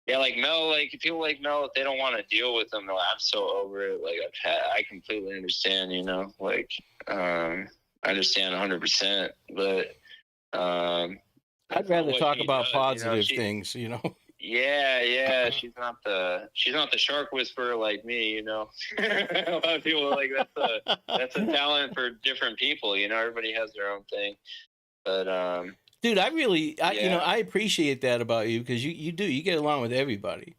yeah, like Mel, like if people like Mel, if they don't want to deal with them, they're like, I'm so over it. Like I completely understand, you know, like I understand 100%, but I'd that's not rather what talk she about does, you know. positive things. You know. Yeah, yeah, she's not the shark whisperer like me, you know. A lot of people are like that's a talent for different people, you know. Everybody has their own thing, but Dude, I really, you know, yeah. I appreciate that about you because you do you get along with everybody.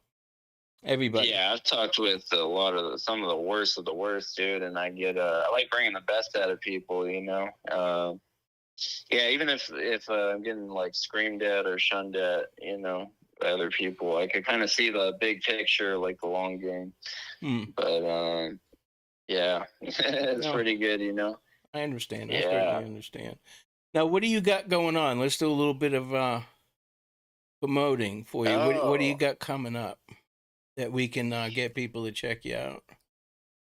Everybody. Yeah, I've talked with a lot of some of the worst, dude, and I like bringing the best out of people, you know. Yeah, even if I'm getting like screamed at or shunned at, you know, by other people, I could kind of see the big picture, like the long game. Hmm. But yeah, it's No, pretty good, you know. I understand. I certainly Yeah. understand. Now, what do you got going on? Let's do a little bit of promoting for you. What do you Oh, got coming up that we can get people to check you out?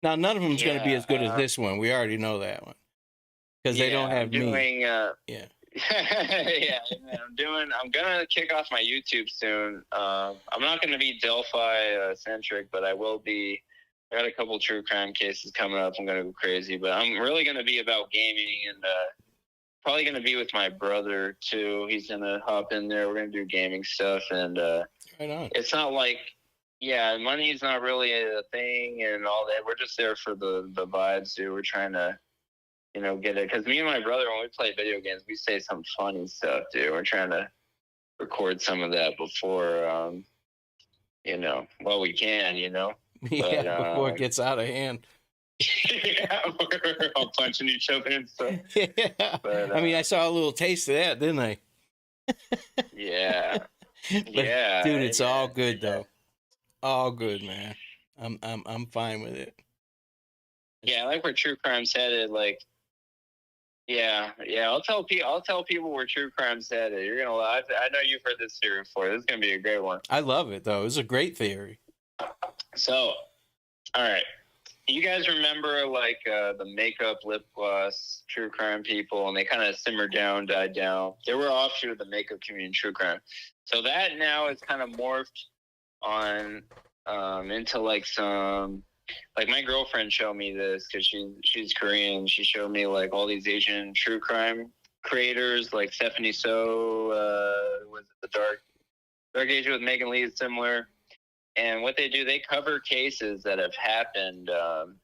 Now, none of them's going to be yeah, as good as this one. We already know that one because they don't yeah. I'm have me. doing. Yeah. Yeah, man, I'm gonna kick off my YouTube soon. I'm not gonna be Delphi centric, but I will be. I got a couple true crime cases coming up. I'm gonna go crazy, but I'm really gonna be about gaming and probably gonna be with my brother too. He's gonna hop in there. We're gonna do gaming stuff, and Right on. it's not like, yeah, money's not really a thing and all that. We're just there for the vibes, dude. We're trying to, you know, get it. Because me and my brother, when we play video games, we say some funny stuff, dude. We're trying to record some of that before, you know, well, we can, you know. Yeah, But, before it gets out of hand. yeah, we're all punching each other and stuff. Yeah. But, I mean, I saw a little taste of that, didn't I? yeah, But yeah, dude, it's all amen, good amen. though. All good, man. I'm fine with it. Yeah, I like where true crime's headed. Like, yeah, yeah. I'll tell people where true crime's headed. You're gonna love. I know you've heard this theory before. This is gonna be a great one. I love it though. It's a great theory. So, all right. You guys remember like the makeup, lip gloss, true crime people, and they kind of simmered down, died down. They were offshoot of the makeup community in true crime. So that now is kind of morphed on into like some, like my girlfriend showed me this because she's Korean. She showed me like all these Asian true crime creators like Stephanie So, was it the Dark Age with Megan Lee is similar. And what they do, they cover cases that have happened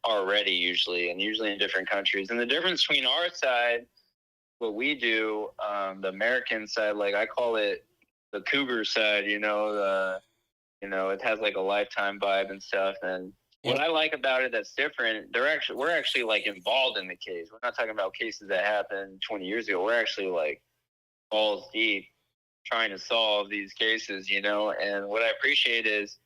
already, usually, and usually in different countries. And the difference between our side, what we do, the American side, like I call it the cougar side. It has like a Lifetime vibe and stuff. And what Yep. I like about it that's different, we're actually like involved in the case. We're not talking about cases that happened 20 years ago. We're actually like balls deep trying to solve these cases, you know. And what I appreciate is,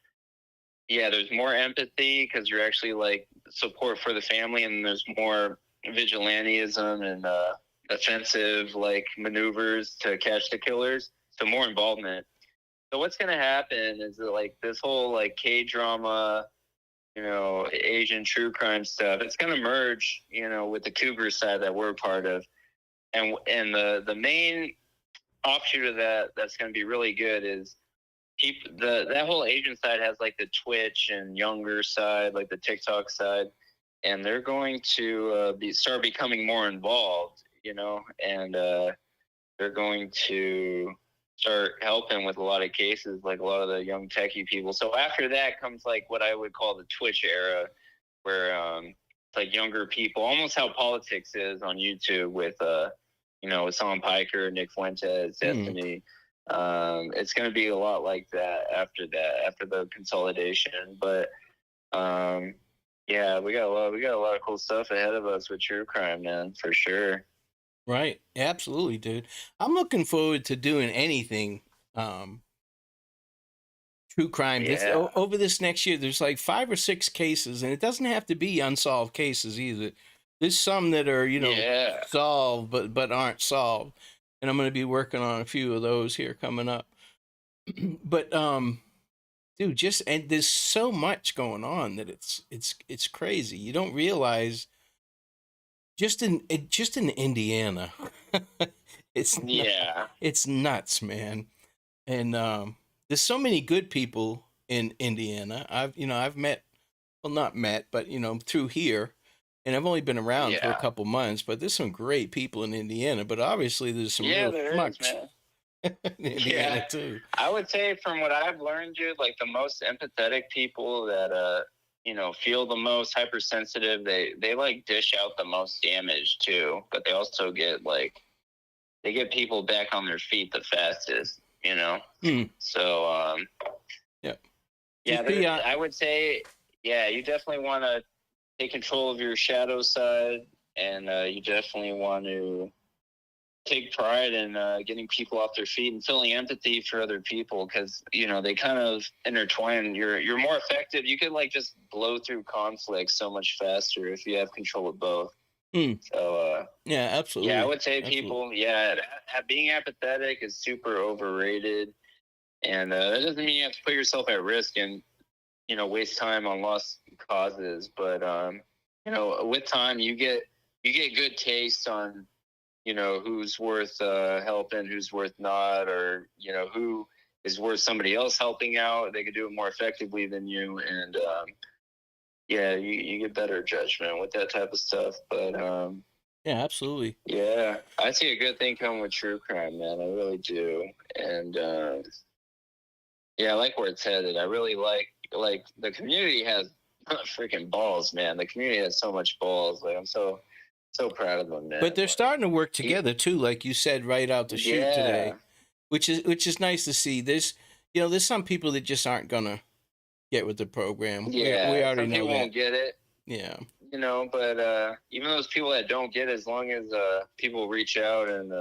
yeah, there's more empathy because you're actually like support for the family, and there's more vigilantism and offensive like maneuvers to catch the killers. So more involvement. So what's gonna happen is that, like this whole like K drama, you know, Asian true crime stuff, it's gonna merge, you know, with the cougar side that we're a part of, and the main offshoot of that's gonna be really good is that whole Asian side has like the Twitch and younger side, like the TikTok side, and they're going to start becoming more involved, you know, and they're going to start helping with a lot of cases, like a lot of the young techie people. So after that comes like what I would call the Twitch era, where like younger people, almost how politics is on YouTube with with Sam Piker, Nick Fuentes, Destiny. It's going to be a lot like that after the consolidation. But yeah, we got a lot of cool stuff ahead of us with true crime, man, for sure. Right. Absolutely, dude. I'm looking forward to doing anything true crime. Yeah. Over this next year, there's like 5 or 6 cases, and it doesn't have to be unsolved cases either. There's some that are, solved but aren't solved, and I'm going to be working on a few of those here coming up. But dude, and there's so much going on that it's crazy. You don't realize just in Indiana, it's nuts, man. And there's so many good people in Indiana. I've met, well, not met, but through here, and I've only been around for a couple months. But there's some great people in Indiana. But obviously, there's some real schmucks in Indiana too. I would say, from what I've learned, dude, like the most empathetic people that feel the most hypersensitive, they like dish out the most damage too. But they also get they get people back on their feet the fastest. So I would say, you definitely want to take control of your shadow side, and you definitely want to take pride in getting people off their feet and feeling empathy for other people, because they kind of intertwine. You're more effective. You can just blow through conflict so much faster if you have control of both. So yeah, absolutely. Yeah, I would say people, being apathetic is super overrated, and that doesn't mean you have to put yourself at risk and waste time on lost causes. But with time, you get good taste on who's worth helping, who's worth not, or who is worth somebody else helping out. They could do it more effectively than you, and you get better judgment with that type of stuff. But yeah, absolutely. Yeah, I see a good thing coming with true crime, man. I really do. And I like where it's headed. I really like the community has freaking balls, man. The community has so much balls. I'm so proud of them, man. But they're starting to work together too, like you said right out the chute today, which is nice to see. There's some people that just aren't gonna get with the program. Yeah, we already know people that. Won't get it. Yeah. But even those people that don't get it, as long as people reach out and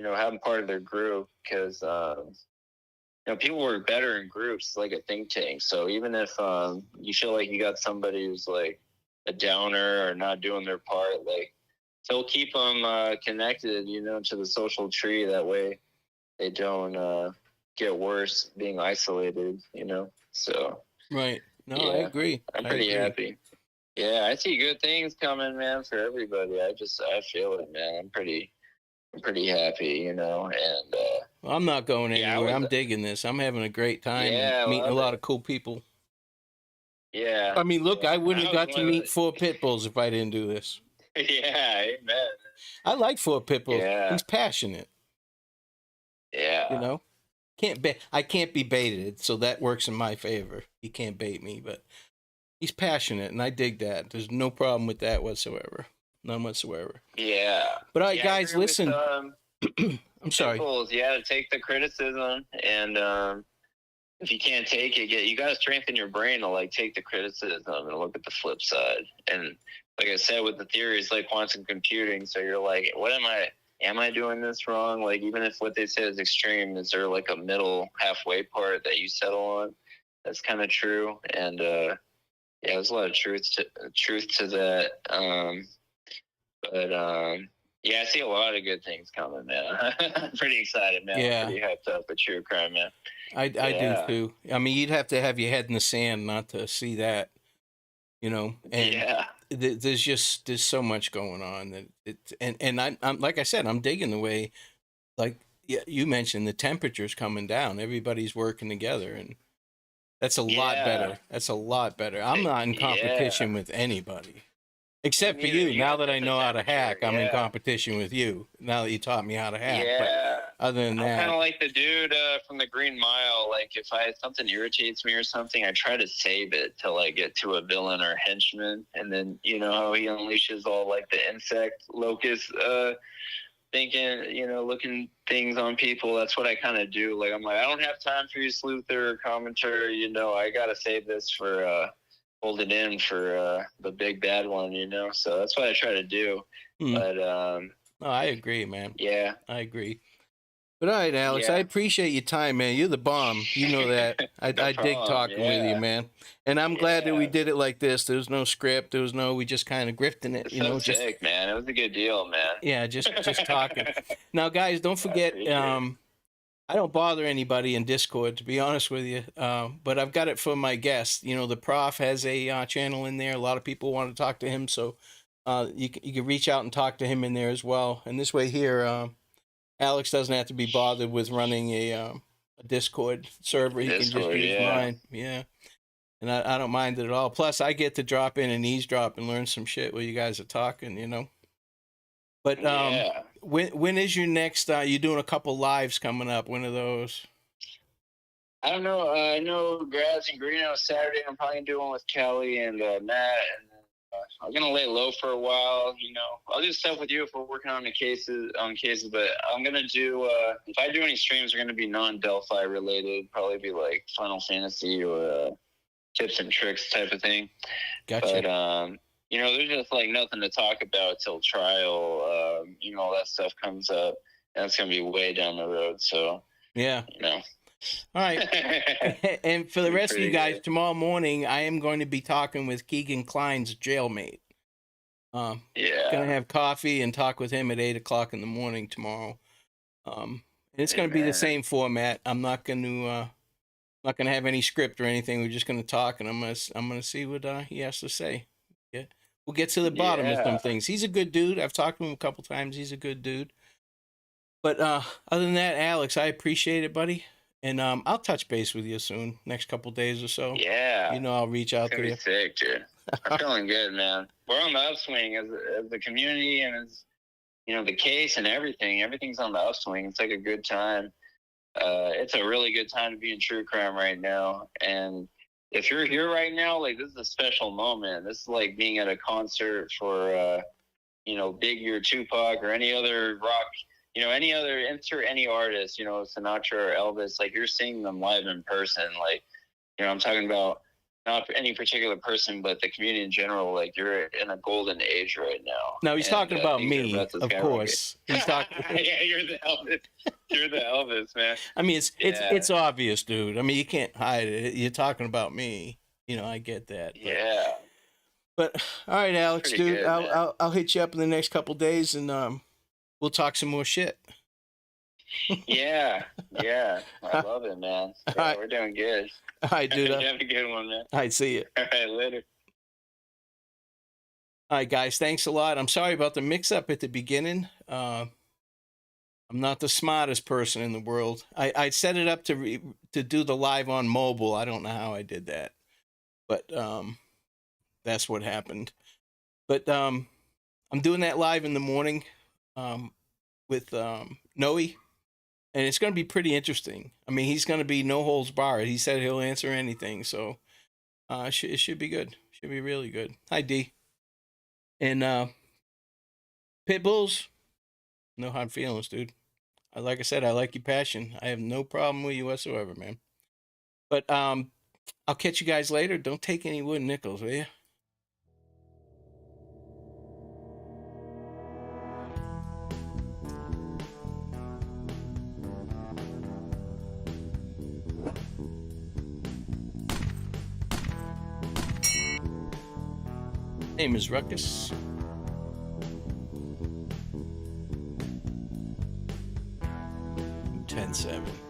have them part of their group, because people work better in groups, like a think tank. So even if you feel like you got somebody who's like a downer or not doing their part, they'll keep them connected, to the social tree. That way they don't get worse being isolated, So right. No, I agree. I'm pretty happy. Yeah, I see good things coming, man, for everybody. I feel it, man. I'm pretty happy, and I'm not going anywhere. I'm digging this. I'm having a great time meeting a lot of cool people. Yeah. I mean, look, I wouldn't have got to meet 4 pit bulls if I didn't do this. Yeah, amen. I like 4 pit bulls. Yeah. He's passionate. Yeah. I can't be baited, so that works in my favor. He can't bait me, but he's passionate, and I dig that. There's no problem with that whatsoever. None whatsoever. Yeah. But all right, guys, listen. I'm sorry. Take the criticism, and if you can't take it, you got to strengthen your brain to take the criticism and look at the flip side. And like I said, with the theory, it's like quantum computing. So you're like, am I doing this wrong? Even if what they say is extreme, is there a middle halfway part that you settle on? That's kind of true. And there's a lot of truth to that. But I see a lot of good things coming, man. I'm pretty excited, man. Yeah. I'm pretty hyped up with true crime, man. I do too. I mean, you'd have to have your head in the sand not to see that, And there's so much going on that I'm like I said, I'm digging the way, you mentioned, the temperature's coming down. Everybody's working together, and that's a lot better. That's a lot better. I'm not in competition with anybody. Except for you. Now that I know how to hack, I'm in competition with you. Now that you taught me how to hack. Yeah. other than I'm kind that, of like the dude from the Green Mile. Like, if something irritates me or something, I try to save it till I get to a villain or henchman, and then you know how he unleashes all like the insect locust thinking, looking things on people. That's what I kind of do. Like, I'm like, I don't have time for you sleuther or commentary. I gotta save this for hold it in for the big bad one. So that's what I try to do. But no, I agree, man. yeah, I agree. But all right, Alex, Yeah. I appreciate your time, man. You're the bomb. You know that. I dig problem, talking with you, yeah. man. And I'm glad that we Yeah. did it like this. There was no script. We just kind of grifting it, It's you know, so just sick, man. It was a good deal, man. yeah, just talking. Now, guys, don't forget. I don't bother anybody in Discord, to be honest with you. But I've got it for my guests. The prof has a channel in there. A lot of people want to talk to him, so you can reach out and talk to him in there as well. And this way here, Alex doesn't have to be bothered with running a Discord server. He can just use mine. Yeah. And I don't mind it at all. Plus, I get to drop in and eavesdrop and learn some shit while you guys are talking. But Yeah. when is your next? You doing a couple lives coming up? When are those? I don't know. I know Grads and Greeno Saturday. I'm probably doing one with Kelly and Matt. And I'm gonna lay low for a while. I'll do stuff with you if we're working on cases. But I'm gonna do. If I do any streams, they're gonna be non-Delphi related. Probably be like Final Fantasy or tips and tricks type of thing. Gotcha. But there's just like nothing to talk about till trial. All that stuff comes up. That's gonna be way down the road. So yeah. All right. And for the rest of you guys, good. Tomorrow morning I am going to be talking with Keegan Klein's jailmate. Yeah. Gonna have coffee and talk with him at 8:00 in the morning tomorrow. And it's gonna be the same format. I'm not gonna have any script or anything. We're just gonna talk, and I'm gonna see what he has to say. Yeah, we'll get to the bottom of some things. He's a good dude. I've talked to him a couple times. He's a good dude. But other than that, Alex, I appreciate it, buddy. And I'll touch base with you soon, next couple days or so. Yeah. I'll reach out to you. It's gonna be sick, dude. I'm feeling good, man. We're on the upswing as the community and as the case and everything. Everything's on the upswing. It's like a good time. It's a really good time to be in true crime right now. And if you're here right now, like, this is a special moment. This is like being at a concert for Biggie or Tupac or any other rock. Insert any artist, Sinatra or Elvis, like, you're seeing them live in person. Like, I'm talking about not any particular person, but the community in general. Like, you're in a golden age right now. No, he's talking about me, of course. He's talking. Yeah, you're the Elvis. You're the Elvis, man. I mean, it's obvious, dude. I mean, you can't hide it. You're talking about me. I get that. But, yeah. But all right, Alex, Pretty dude, good, I'll hit you up in the next couple days, and we'll talk some more shit. Yeah. I love it, man. Yeah, right. We're doing good. All right, dude. You have a good one, man. All right, see you. All right, later. All right, guys, thanks a lot. I'm sorry about the mix-up at the beginning. I'm not the smartest person in the world. I set it up to do the live on mobile. I don't know how I did that, but that's what happened. But I'm doing that live in the morning with Noe. And it's going to be pretty interesting. I mean, he's going to be no holds barred. He said he'll answer anything. So it should be good. Should be really good. Hi, D. And Pitbulls, no hard feelings, dude. Like I said, I like your passion. I have no problem with you whatsoever, man. But I'll catch you guys later. Don't take any wooden nickels, will you? Name is Ruckus. 10-7.